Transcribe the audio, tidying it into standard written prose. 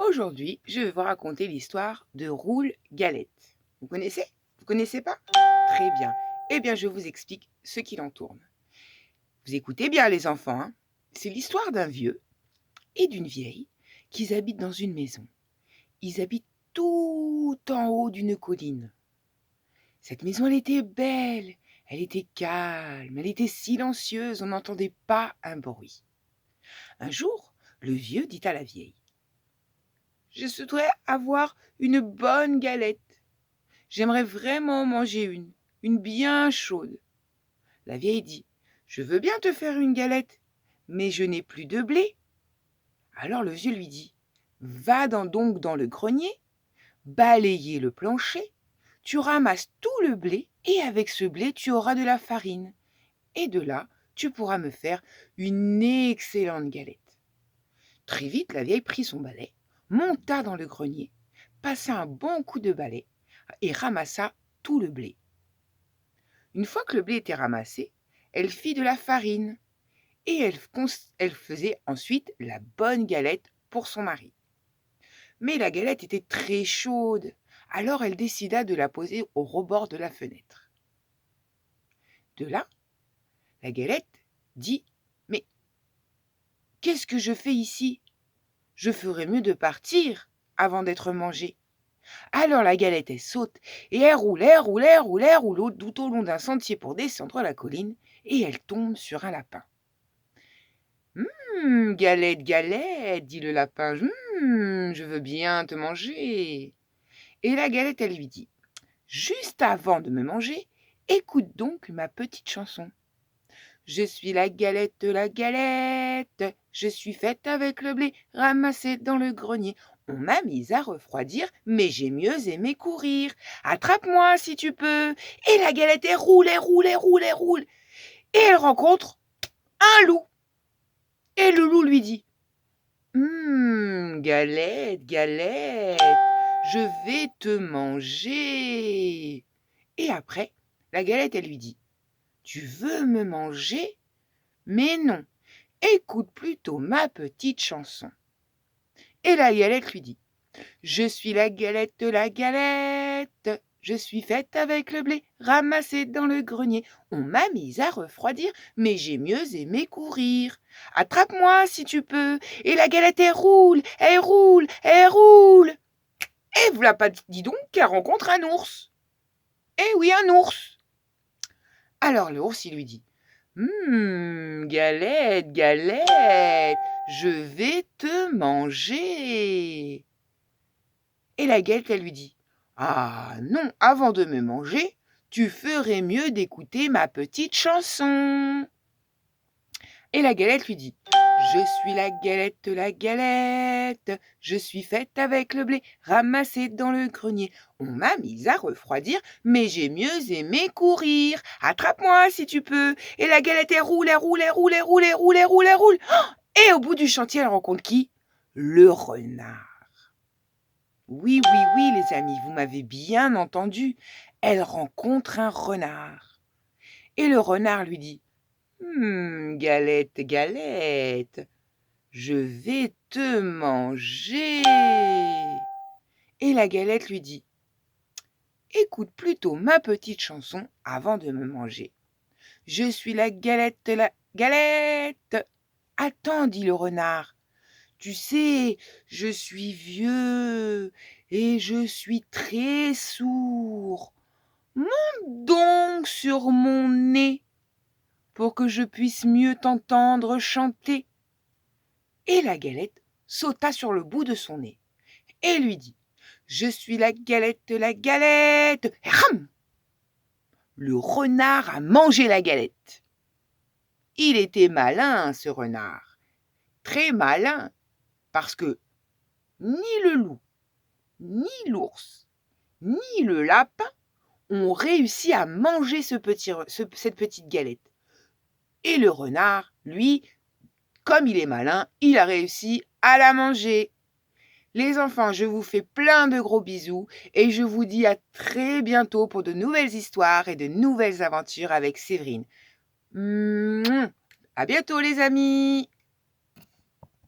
Aujourd'hui, je vais vous raconter l'histoire de Roule Galette. Vous connaissez? Vous connaissez pas? Très bien. Eh bien, je vous explique ce qu'il en tourne. Vous écoutez bien les enfants, hein? C'est l'histoire d'un vieux et d'une vieille qui habitent dans une maison. Ils habitent tout en haut d'une colline. Cette maison, elle était belle, elle était calme, elle était silencieuse, on n'entendait pas un bruit. Un jour, le vieux dit à la vieille: Je souhaiterais avoir une bonne galette. J'aimerais vraiment manger une bien chaude. La vieille dit: Je veux bien te faire une galette, mais je n'ai plus de blé. Alors le vieux lui dit: Va donc dans le grenier, balayer le plancher, tu ramasses tout le blé, et avec ce blé, tu auras de la farine. Et de là, tu pourras me faire une excellente galette. Très vite, la vieille prit son balai, monta dans le grenier, passa un bon coup de balai et ramassa tout le blé. Une fois que le blé était ramassé, elle fit de la farine et elle faisait ensuite la bonne galette pour son mari. Mais la galette était très chaude, alors elle décida de la poser au rebord de la fenêtre. De là, la galette dit: Mais qu'est-ce que je fais ici? Je ferais mieux de partir avant d'être mangée. Alors la galette, elle saute, et elle roule, elle roule, elle roule, elle roule tout au long d'un sentier pour descendre la colline, et elle tombe sur un lapin. Galette, galette, dit le lapin, je veux bien te manger. Et la galette, elle lui dit: Juste avant de me manger, écoute donc ma petite chanson. Je suis la galette, je suis faite avec le blé ramassé dans le grenier. On m'a mise à refroidir, mais j'ai mieux aimé courir. Attrape-moi si tu peux. Et la galette, elle roule, elle roule, elle roule, elle roule. Et elle rencontre un loup. Et le loup lui dit: Galette, galette, je vais te manger. Et après, la galette, elle lui dit: Tu veux me manger? Mais non, écoute plutôt ma petite chanson. Et la galette lui dit: Je suis la galette, je suis faite avec le blé ramassé dans le grenier. On m'a mise à refroidir, mais j'ai mieux aimé courir. Attrape-moi si tu peux. Et la galette, elle roule, elle roule, elle roule. Et voilà pas dis donc qu'elle rencontre un ours. Eh oui, un ours. Alors l'ours, il lui dit: Galette, galette, je vais te manger. Et la galette, elle lui dit: Ah non, avant de me manger, tu ferais mieux d'écouter ma petite chanson. Et la galette lui dit: Je suis la galette, je suis faite avec le blé ramassé dans le grenier. On m'a mise à refroidir, mais j'ai mieux aimé courir. Attrape-moi si tu peux. Et la galette, elle roule, elle roule, elle roule, elle roule, elle roule, elle roule, elle roule. Et au bout du chantier, elle rencontre qui? Le renard. Oui, oui, oui, les amis, vous m'avez bien entendu. Elle rencontre un renard. Et le renard lui dit: Galette, galette, je vais te manger. Et la galette lui dit: Écoute plutôt ma petite chanson avant de me manger. Je suis la galette. Attends, dit le renard. Tu sais, je suis vieux et je suis très sourd. Monte donc sur mon nez pour que je puisse mieux t'entendre chanter. Et la galette sauta sur le bout de son nez et lui dit: Je suis la galette, Et ram! Le renard a mangé la galette. Il était malin, ce renard, très malin, parce que ni le loup, ni l'ours, ni le lapin ont réussi à manger cette petite galette. Et le renard, lui, comme il est malin, il a réussi à la manger. Les enfants, je vous fais plein de gros bisous et je vous dis à très bientôt pour de nouvelles histoires et de nouvelles aventures avec Séverine. À bientôt les amis!